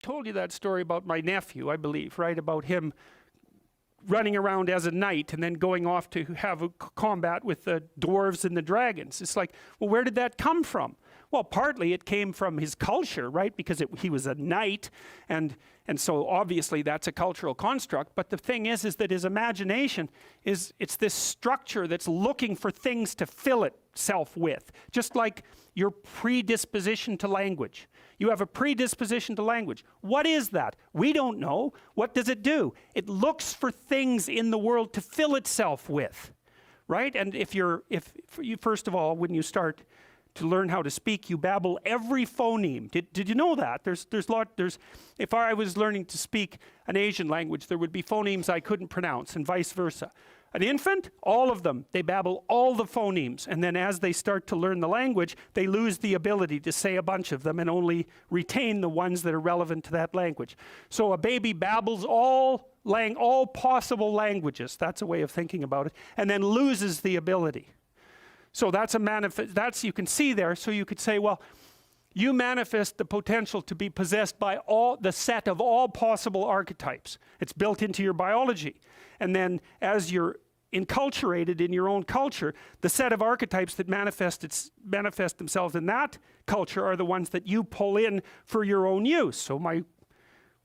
told you that story about my nephew, I believe, right? About him running around as a knight and then going off to have a combat with the dwarves and the dragons. It's like, well, where did that come from? Well, partly it came from his culture, right? Because he was a knight, and so obviously that's a cultural construct. But the thing is that his imagination it's this structure that's looking for things to fill itself with, just like your predisposition to language. You have a predisposition to language. What is that? We don't know. What does it do? It looks for things in the world to fill itself with, right? And if you first of all, when you start to learn how to speak, you babble every phoneme. Did you know that? If I was learning to speak an Asian language, there would be phonemes I couldn't pronounce, and vice versa. An infant, all of them, they babble all the phonemes, and then as they start to learn the language, they lose the ability to say a bunch of them and only retain the ones that are relevant to that language. So a baby babbles all possible languages, that's a way of thinking about it, and then loses the ability. So that's you can see there. So you could say, well, you manifest the potential to be possessed by the set of all possible archetypes. It's built into your biology. And then as you're enculturated in your own culture, the set of archetypes that manifest themselves in that culture are the ones that you pull in for your own use. So my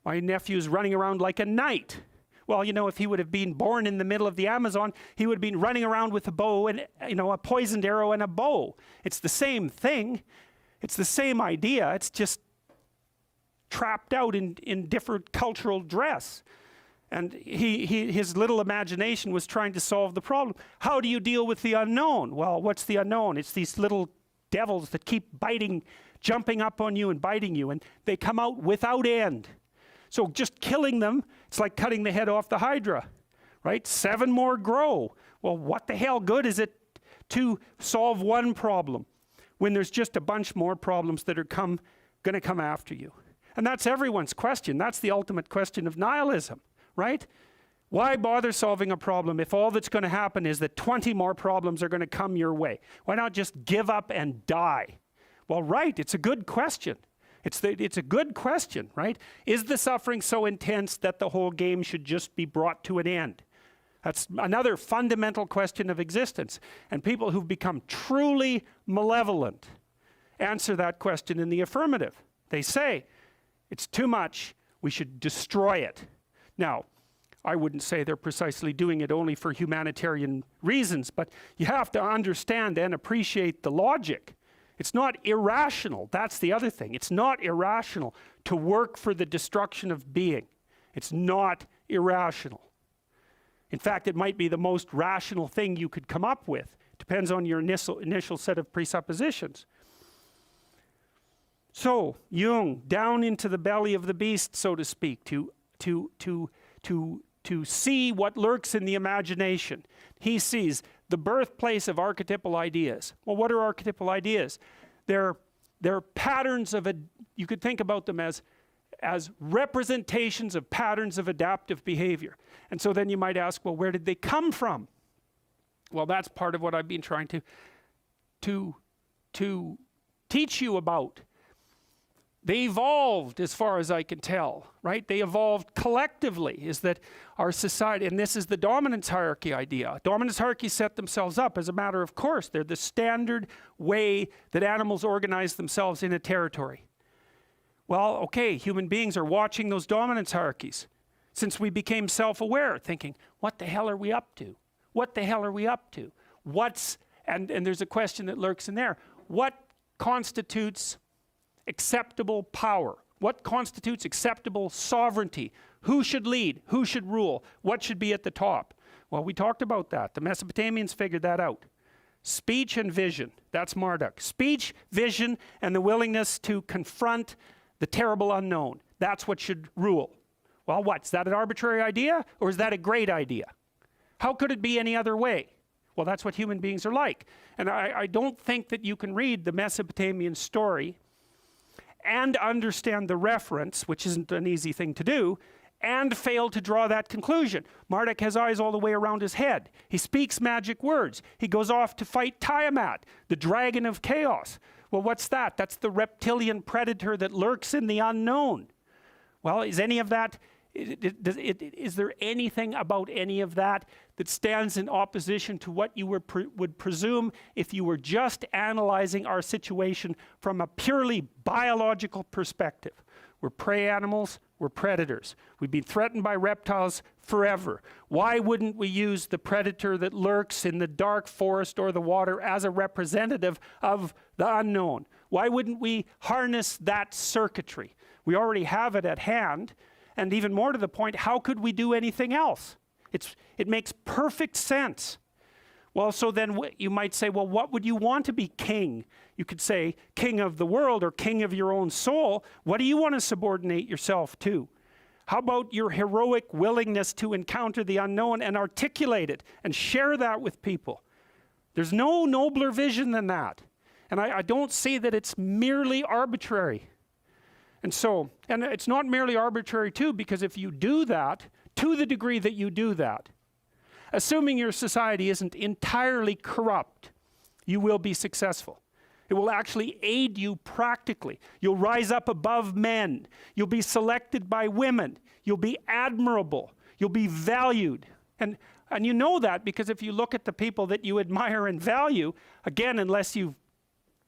nephew's running around like a knight. Well, you know, if he would have been born in the middle of the Amazon, he would have been running around with a bow and, you know, a poisoned arrow and a bow. It's the same thing. It's the same idea. It's just trapped out in different cultural dress. And his little imagination was trying to solve the problem. How do you deal with the unknown? Well, what's the unknown? It's these little devils that keep jumping up on you and biting you, and they come out without end. So just killing them, it's like cutting the head off the Hydra, right? 7 more grow. Well, what the hell good is it to solve one problem when there's just a bunch more problems that are going to come after you? And that's everyone's question. That's the ultimate question of nihilism, right? Why bother solving a problem if all that's going to happen is that 20 more problems are going to come your way? Why not just give up and die? Well, right, it's a good question. It's a good question, right? Is the suffering so intense that the whole game should just be brought to an end? That's another fundamental question of existence. And people who've become truly malevolent answer that question in the affirmative. They say, it's too much, we should destroy it. Now, I wouldn't say they're precisely doing it only for humanitarian reasons, but you have to understand and appreciate the logic. It's not irrational. That's the other thing. It's not irrational to work for the destruction of being. It's not irrational. In fact, it might be the most rational thing you could come up with. Depends on your initial set of presuppositions. So, Jung, down into the belly of the beast, so to speak, to see what lurks in the imagination. He sees the birthplace of archetypal ideas. Well, what are archetypal ideas? They're patterns you could think about them as representations of patterns of adaptive behavior. And so then you might ask, well, where did they come from? Well, that's part of what I've been trying to teach you about. They evolved, as far as I can tell, right? They evolved collectively, is that our society, and this is the dominance hierarchy idea. Dominance hierarchies set themselves up as a matter of course. They're the standard way that animals organize themselves in a territory. Well, okay, human beings are watching those dominance hierarchies since we became self-aware, thinking, what the hell are we up to? What the hell are we up to? And there's a question that lurks in there. What constitutes acceptable power? What constitutes acceptable sovereignty? Who should lead? Who should rule? What should be at the top? Well, we talked about that. The Mesopotamians figured that out. Speech and vision, that's Marduk. Speech, vision, and the willingness to confront the terrible unknown. That's what should rule. Well, what? Is that an arbitrary idea, or is that a great idea? How could it be any other way? Well, that's what human beings are like. And I don't think that you can read the Mesopotamian story and understand the reference, which isn't an easy thing to do, and fail to draw that conclusion. Marduk has eyes all the way around his head. He speaks magic words. He goes off to fight Tiamat, the dragon of chaos. Well, what's that? That's the reptilian predator that lurks in the unknown. Well, is any of that, is there anything about any of that that stands in opposition to what you would presume if you were just analyzing our situation from a purely biological perspective? We're prey animals, we're predators. We've been threatened by reptiles forever. Why wouldn't we use the predator that lurks in the dark forest or the water as a representative of the unknown? Why wouldn't we harness that circuitry? We already have it at hand. And even more to the point, how could we do anything else? It makes perfect sense. Well, so then you might say, well, what would you want to be king? You could say king of the world or king of your own soul. What do you want to subordinate yourself to? How about your heroic willingness to encounter the unknown and articulate it and share that with people? There's no nobler vision than that. And I don't see that it's merely arbitrary. And it's not merely arbitrary too, because if you do that, to the degree that you do that, assuming your society isn't entirely corrupt, you will be successful. It will actually aid you practically. You'll rise up above men. You'll be selected by women. You'll be admirable. You'll be valued. And you know that because if you look at the people that you admire and value, again, unless you've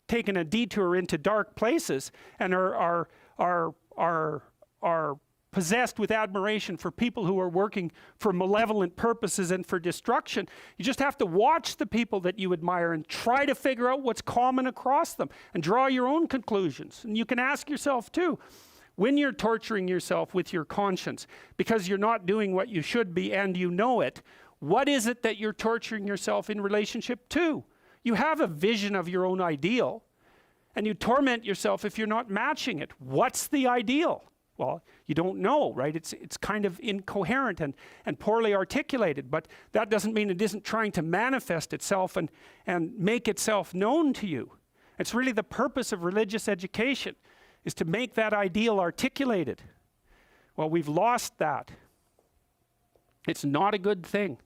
taken a detour into dark places and are possessed with admiration for people who are working for malevolent purposes and for destruction, you just have to watch the people that you admire and try to figure out what's common across them and draw your own conclusions. And you can ask yourself too, when you're torturing yourself with your conscience because you're not doing what you should be and you know it, what is it that you're torturing yourself in relationship to? You have a vision of your own ideal, and you torment yourself if you're not matching it. What's the ideal? Well, you don't know, right? It's kind of incoherent and poorly articulated, but that doesn't mean it isn't trying to manifest itself and make itself known to you. It's really the purpose of religious education, is to make that ideal articulated. Well, we've lost that. It's not a good thing.